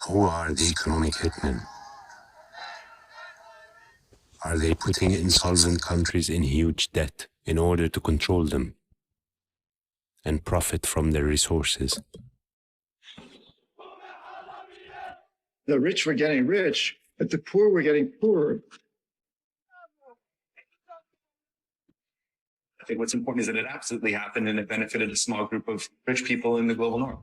Who are the economic hitmen? Are they putting insolvent countries in huge debt in order to control them and profit from their resources? The rich were getting rich, but the poor were getting poorer. I think what's important is that it absolutely happened and it benefited a small group of rich people in the global north.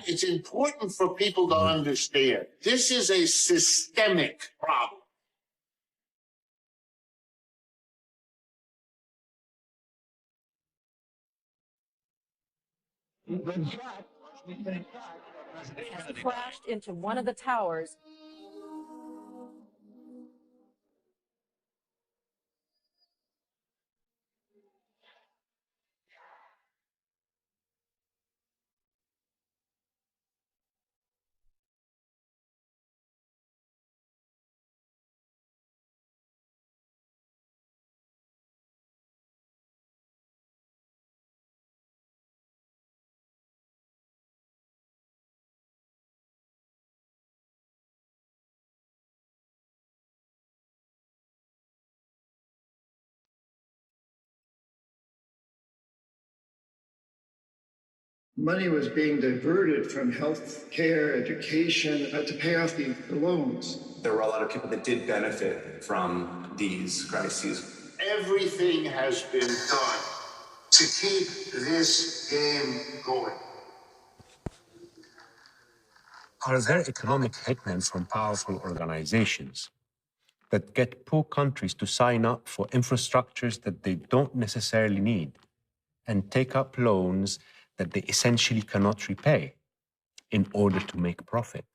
It's important for people to understand this is a systemic problem. Crashed into one of the towers. Money was being diverted from health care, education, to pay off the loans. There were a lot of people that did benefit from these crises. Everything has been done to keep this game going. Are there economic hitmen from powerful organizations that get poor countries to sign up for infrastructures that they don't necessarily need and take up loans that they essentially cannot repay in order to make profit?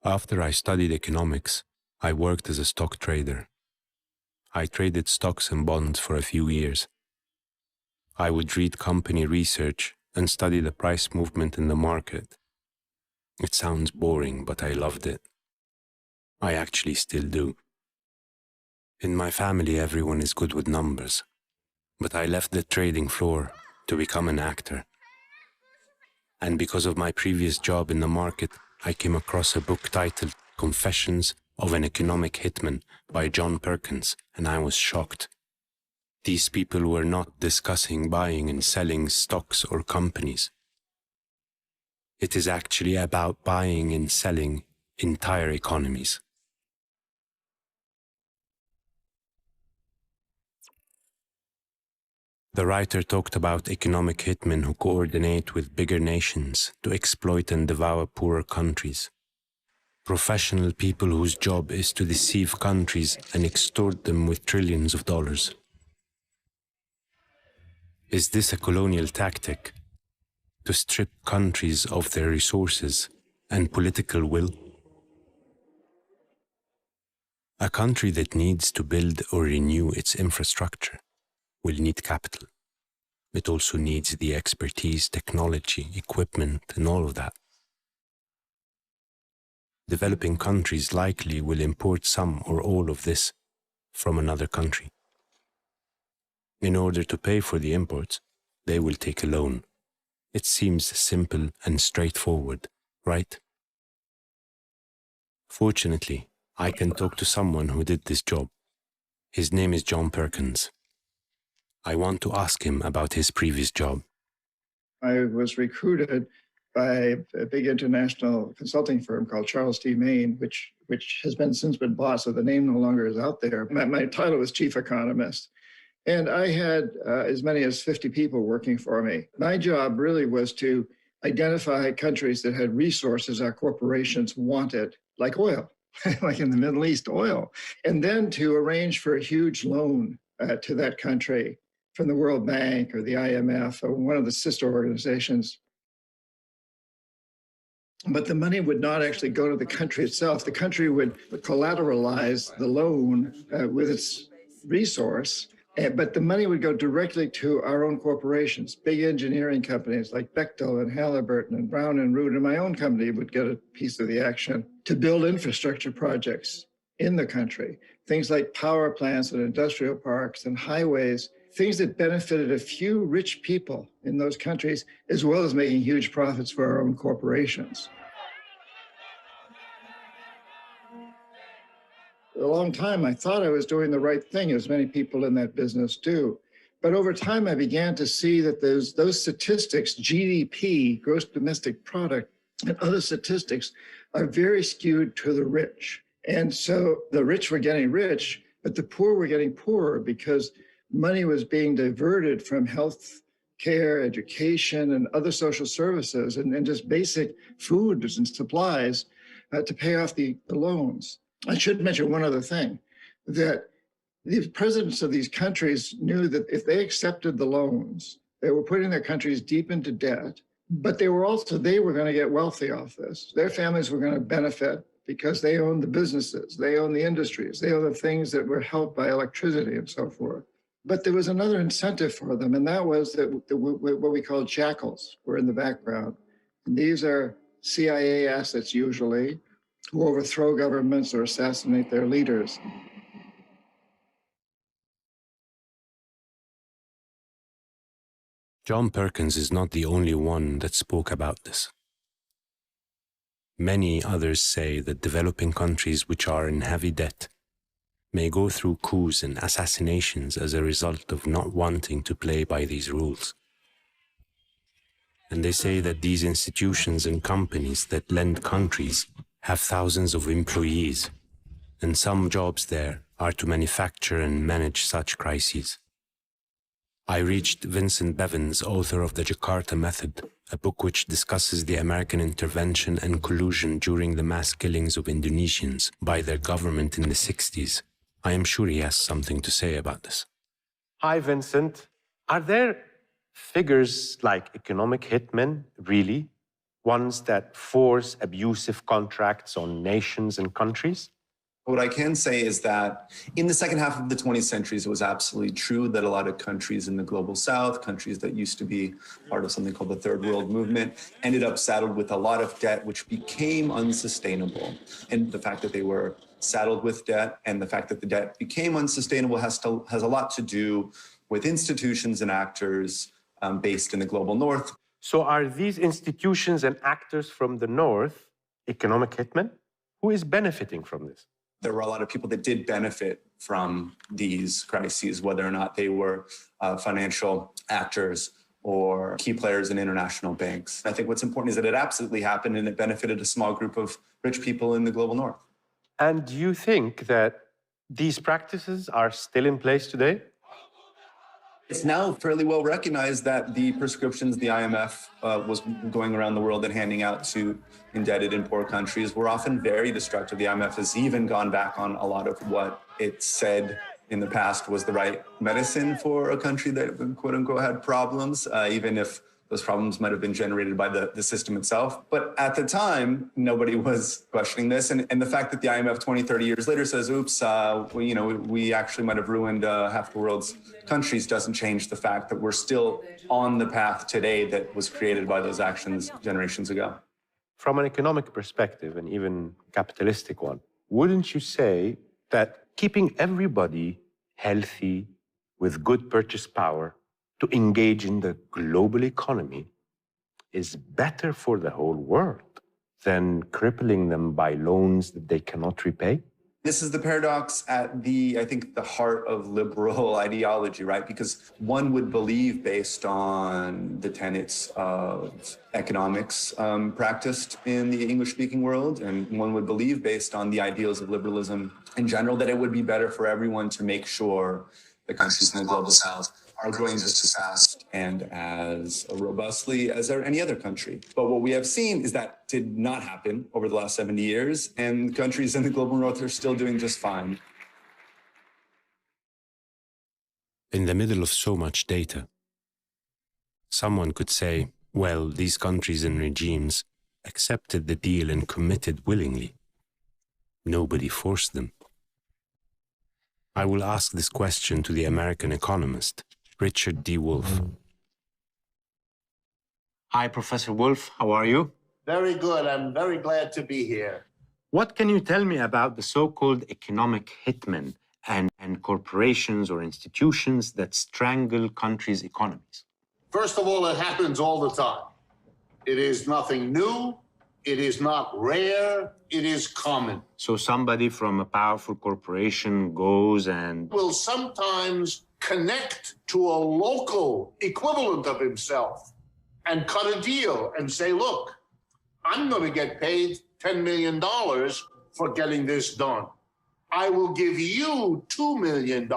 After I studied economics, I worked as a stock trader. I traded stocks and bonds for a few years. I would read company research and study the price movement in the market. It sounds boring, but I loved it. I actually still do. In my family, everyone is good with numbers, but I left the trading floor to become an actor. And because of my previous job in the market, I came across a book titled Confessions of an Economic Hitman by John Perkins, and I was shocked. These people were not discussing buying and selling stocks or companies. It is actually about buying and selling entire economies. The writer talked about economic hitmen who coordinate with bigger nations to exploit and devour poorer countries. Professional people whose job is to deceive countries and extort them with trillions of dollars. Is this a colonial tactic to strip countries of their resources and political will? A country that needs to build or renew its infrastructure will need capital. It also needs the expertise, technology, equipment, and all of that. Developing countries likely will import some or all of this from another country. In order to pay for the imports, they will take a loan. It seems simple and straightforward, right? Fortunately, I can talk to someone who did this job. His name is John Perkins. I want to ask him about his previous job. I was recruited by a big international consulting firm called Charles T. Main, which has since been bought, so the name no longer is out there. My title was chief economist. And I had as many as 50 people working for me. My job really was to identify countries that had resources our corporations wanted, like oil, like in the Middle East, oil, and then to arrange for a huge loan to that country from the World Bank or the IMF or one of the sister organizations. But the money would not actually go to the country itself. The country would collateralize the loan with its resource, but the money would go directly to our own corporations, big engineering companies like Bechtel and Halliburton and Brown and Root, and my own company would get a piece of the action to build infrastructure projects in the country. Things like power plants and industrial parks and highways, things that benefited a few rich people in those countries, as well as making huge profits for our own corporations. For a long time, I thought I was doing the right thing, as many people in that business do. But over time, I began to see that those statistics, GDP, gross domestic product, and other statistics are very skewed to the rich. And so the rich were getting rich, but the poor were getting poorer because money was being diverted from health care, education, and other social services, and just basic foods and supplies to pay off the loans. I should mention one other thing, that the presidents of these countries knew that if they accepted the loans, they were putting their countries deep into debt, but they were going to get wealthy off this. Their families were going to benefit because they owned the businesses, they owned the industries, they owned the things that were helped by electricity and so forth. But there was another incentive for them, and that was that what we call jackals were in the background. And these are CIA assets usually, who overthrow governments or assassinate their leaders. John Perkins is not the only one that spoke about this. Many others say that developing countries which are in heavy debt may go through coups and assassinations as a result of not wanting to play by these rules. And they say that these institutions and companies that lend countries have thousands of employees, and some jobs there are to manufacture and manage such crises. I reached Vincent Bevins, author of The Jakarta Method, a book which discusses the American intervention and collusion during the mass killings of Indonesians by their government in the 60s. I am sure he has something to say about this. Hi, Vincent. Are there figures like economic hitmen, really? Ones that force abusive contracts on nations and countries? What I can say is that in the second half of the 20th century, it was absolutely true that a lot of countries in the global south, countries that used to be part of something called the Third World Movement, ended up saddled with a lot of debt, which became unsustainable. And the fact that they were saddled with debt and the fact that the debt became unsustainable has a lot to do with institutions and actors based in the global north. So are these institutions and actors from the north economic hitmen? Who is benefiting from this? There were a lot of people that did benefit from these crises, whether or not they were financial actors or key players in international banks. I think what's important is that it absolutely happened and it benefited a small group of rich people in the global north. And do you think that these practices are still in place today? It's now fairly well recognized that the prescriptions the IMF was going around the world and handing out to indebted and poor countries were often very destructive. The IMF has even gone back on a lot of what it said in the past was the right medicine for a country that, quote unquote, had problems, even if those problems might have been generated by the system itself. But at the time, nobody was questioning this. And the fact that the IMF 20, 30 years later says, oops, we actually might have ruined half the world's countries doesn't change the fact that we're still on the path today that was created by those actions generations ago. From an economic perspective, and even capitalistic one, wouldn't you say that keeping everybody healthy with good purchase power to engage in the global economy is better for the whole world than crippling them by loans that they cannot repay? This is the paradox at I think, the heart of liberal ideology, right? Because one would believe, based on the tenets of economics practiced in the English-speaking world, and one would believe, based on the ideals of liberalism in general, that it would be better for everyone to make sure the countries in the global south are growing just as fast and as robustly as any other country. But what we have seen is that did not happen over the last 70 years, and countries in the global north are still doing just fine. In the middle of so much data, someone could say, well, these countries and regimes accepted the deal and committed willingly. Nobody forced them. I will ask this question to the American economist, Richard D. Wolff. Hi, Professor Wolff. How are you? Very good. I'm very glad to be here. What can you tell me about the so-called economic hitmen and corporations or institutions that strangle countries' economies? First of all, it happens all the time. It is nothing new. It is not rare. It is common. So somebody from a powerful corporation goes and Will sometimes connect to a local equivalent of himself and cut a deal and say, look, I'm going to get paid $10 million for getting this done. I will give you $2 million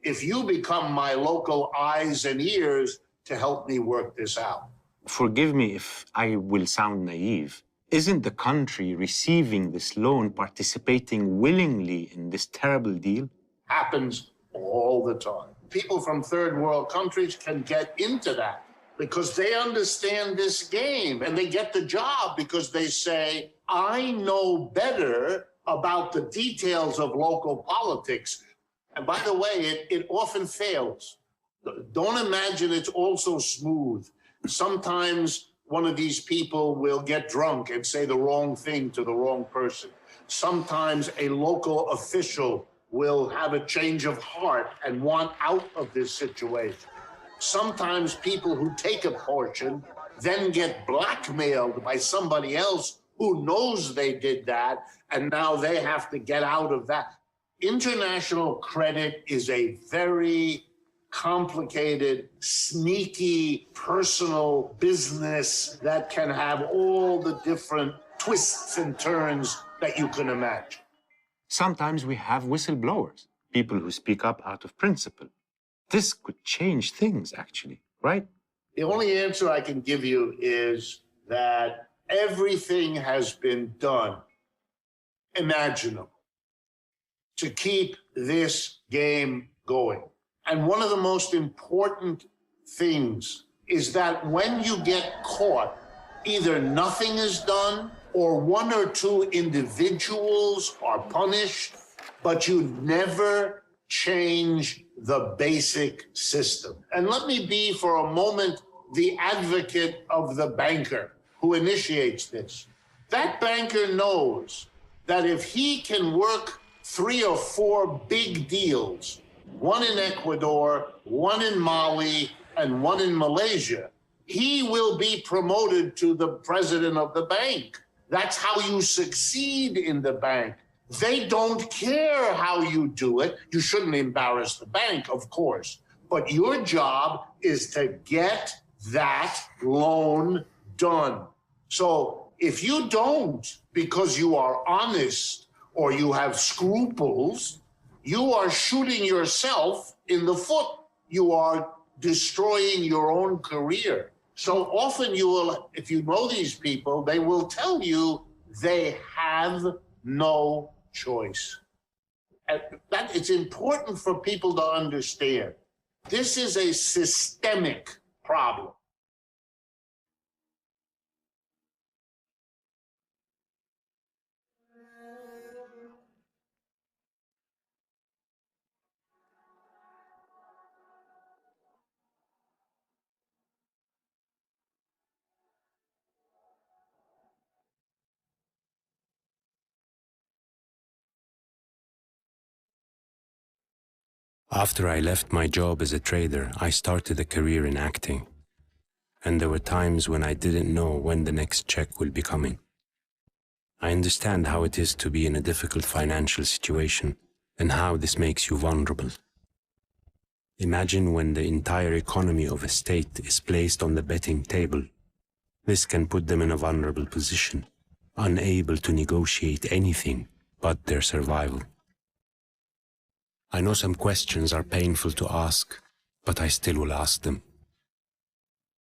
if you become my local eyes and ears to help me work this out. forgive me if I will sound naive, isn't the country receiving this loan participating willingly in this terrible deal? Happens all the time. People from third world countries can get into that because they understand this game and they get the job because they say, I know better about the details of local politics. And by the way, it often fails. Don't imagine it's all so smooth. Sometimes one of these people will get drunk and say the wrong thing to the wrong person. Sometimes a local official will have a change of heart and want out of this situation. Sometimes people who take a portion then get blackmailed by somebody else who knows they did that, and now they have to get out of that. International credit is a very complicated, sneaky, personal business that can have all the different twists and turns that you can imagine. Sometimes we have whistleblowers, people who speak up out of principle. This could change things, actually, right? The only answer I can give you is that everything has been done imaginable to keep this game going. And one of the most important things is that when you get caught, either nothing is done or one or two individuals are punished, but you never change the basic system. And let me be for a moment the advocate of the banker who initiates this. That banker knows that if he can work 3 or 4 big deals, one in Ecuador, one in Mali, and one in Malaysia, he will be promoted to the president of the bank. That's how you succeed in the bank. They don't care how you do it. You shouldn't embarrass the bank, of course. But your job is to get that loan done. So if you don't, because you are honest or you have scruples, you are shooting yourself in the foot. You are destroying your own career. So often you will, if you know these people, they will tell you they have no choice. And that it's important for people to understand. This is a systemic problem. After I left my job as a trader, I started a career in acting. And there were times when I didn't know when the next check will be coming. I understand how it is to be in a difficult financial situation and how this makes you vulnerable. Imagine when the entire economy of a state is placed on the betting table. This can put them in a vulnerable position, unable to negotiate anything but their survival. I know some questions are painful to ask, but I still will ask them.